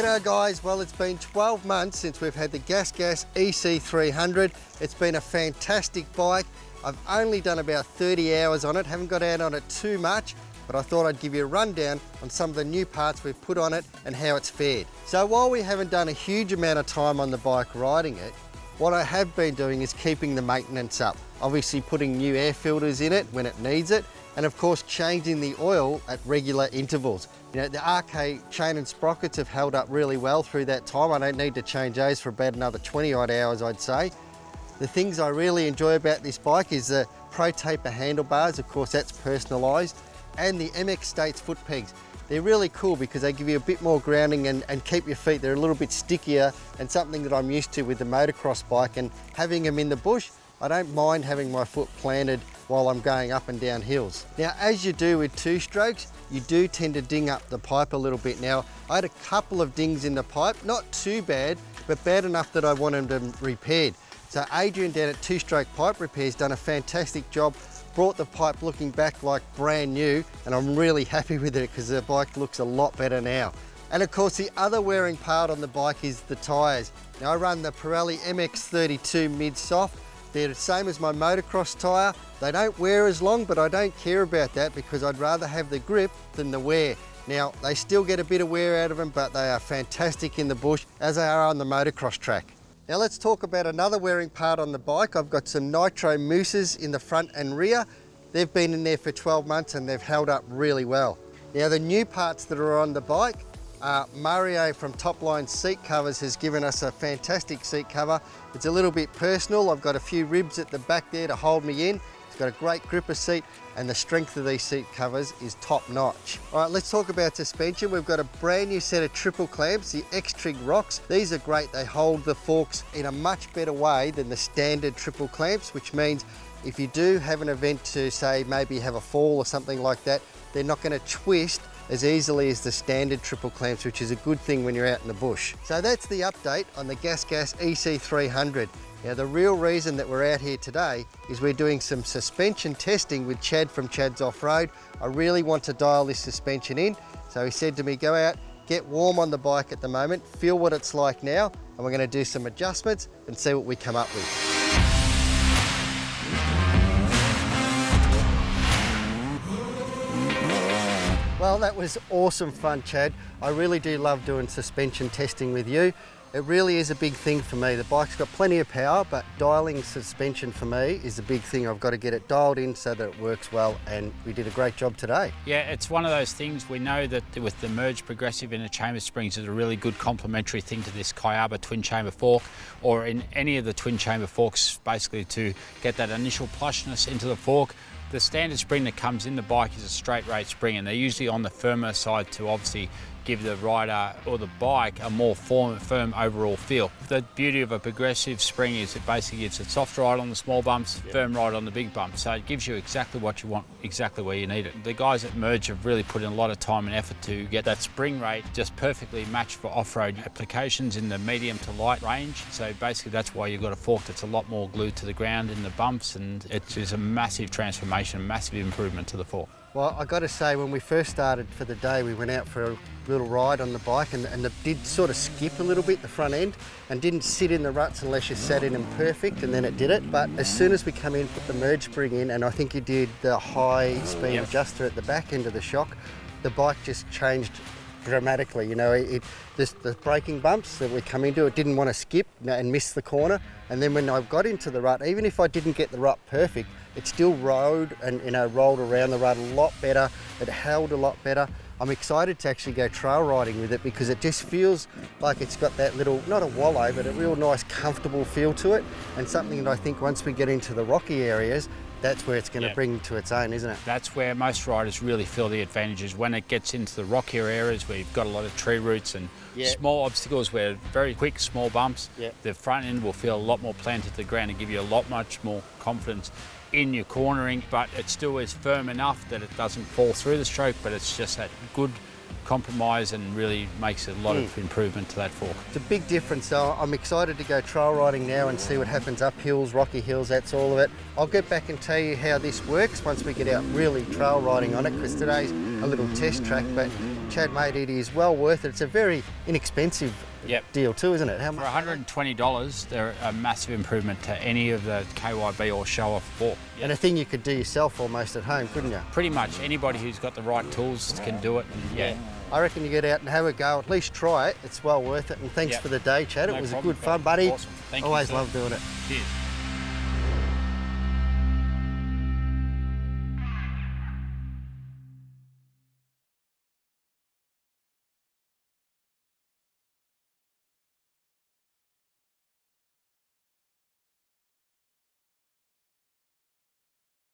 G'day guys, well it's been 12 months since we've had the GasGas EC300. It's been a fantastic bike. I've only done about 30 hours on it, haven't got out on it too much, but I thought I'd give you a rundown on some of the new parts we've put on it and how it's fared. So while we haven't done a huge amount of time on the bike riding it, what I have been doing is keeping the maintenance up. Obviously putting new air filters in it when it needs it, and of course changing the oil at regular intervals. You know, the RK chain and sprockets have held up really well through that time. I don't need to change those for about another 20 odd hours, I'd say. The things I really enjoy about this bike is the Pro Taper handlebars, of course that's personalised, and the MX States foot pegs. They're really cool because they give you a bit more grounding and keep your feet, they're a little bit stickier, and something that I'm used to with the motocross bike, and having them in the bush, I don't mind having my foot planted while I'm going up and down hills. Now, as you do with two strokes, you do tend to ding up the pipe a little bit. Now, I had a couple of dings in the pipe, not too bad, but bad enough that I wanted them repaired. So Adrian down at Two Stroke Pipe Repair's done a fantastic job, brought the pipe looking back like brand new, and I'm really happy with it because the bike looks a lot better now. And of course, the other wearing part on the bike is the tyres. Now, I run the Pirelli MX32 mid-soft. They're the same as my motocross tyre. They don't wear as long, but I don't care about that because I'd rather have the grip than the wear. Now, they still get a bit of wear out of them, but they are fantastic in the bush as they are on the motocross track. Now let's talk about another wearing part on the bike. I've got some nitro mousses in the front and rear. They've been in there for 12 months and they've held up really well. Now the new parts that are on the bike, Mario from Topline Seat Covers has given us a fantastic seat cover. It's a little bit personal. I've got a few ribs at the back there to hold me in. It's got a great gripper seat and the strength of these seat covers is top notch. All right, let's talk about suspension. We've got a brand new set of triple clamps, the X-Trig Rocks. These are great. They hold the forks in a much better way than the standard triple clamps, which means if you do have an event to say maybe have a fall or something like that, they're not going to twist as easily as the standard triple clamps, which is a good thing when you're out in the bush. So that's the update on the GasGas EC300. Now the real reason that we're out here today is we're doing some suspension testing with Chad from Chad's Off-Road. I really want to dial this suspension in. So he said to me, go out, get warm on the bike at the moment, feel what it's like now, and we're going to do some adjustments and see what we come up with. Well, that was awesome fun, Chad. I really do love doing suspension testing with you. It really is a big thing for me. The bike's got plenty of power, but dialing suspension for me is a big thing. I've got to get it dialed in so that it works well, and we did a great job today. Yeah, it's one of those things. We know that with the merged progressive inner chamber springs is a really good complementary thing to this Kayaba twin chamber fork, or in any of the twin chamber forks, basically to get that initial plushness into the fork. The standard spring that comes in the bike is a straight rate spring, and they're usually on the firmer side to obviously give the rider or the bike a more firm overall feel. The beauty of a progressive spring is it basically gives a soft ride on the small bumps, firm ride on the big bumps. So it gives you exactly what you want, exactly where you need it. The guys at Merge have really put in a lot of time and effort to get that spring rate just perfectly matched for off-road applications in the medium to light range. So basically that's why you've got a fork that's a lot more glued to the ground in the bumps, and it's just a massive transformation, massive improvement to the fork. Well, I got to say, when we first started for the day, we went out for a little ride on the bike, and it did sort of skip a little bit, the front end, and didn't sit in the ruts unless you sat in them perfect, and then it did it. But as soon as we come in, put the merge spring in, and I think you did the high speed adjuster at the back end of the shock, the bike just changed dramatically. You know, the braking bumps that we come into, it didn't want to skip and miss the corner. And then when I got into the rut, even if I didn't get the rut perfect, it still rode and rolled around the rut a lot better. It held a lot better. I'm excited to actually go trail riding with it because it just feels like it's got that little, not a wallow, but a real nice comfortable feel to it, and something that I think once we get into the rocky areas, that's where it's going to bring to its own, isn't it? That's where most riders really feel the advantages, when it gets into the rockier areas where you've got a lot of tree roots and small obstacles where very quick, small bumps. The front end will feel a lot more planted to the ground and give you a lot much more confidence in your cornering, but it still is firm enough that it doesn't fall through the stroke, but it's just that good compromise and really makes a lot of improvement to that fork. It's a big difference, so I'm excited to go trail riding now and see what happens up hills, rocky hills, that's all of it. I'll get back and tell you how this works once we get out really trail riding on it, because today's a little test track, but Chad, mate, it is well worth it. It's a very inexpensive deal too, isn't it? How much? For $120, they're a massive improvement to any of the KYB or show-off fork. And a thing you could do yourself almost at home, couldn't you? Pretty much anybody who's got the right tools can do it. And I reckon you get out and have a go, at least try it. It's well worth it. And thanks for the day, Chad. It was a good fun, buddy. Awesome. Thank you. Always love doing it. Cheers.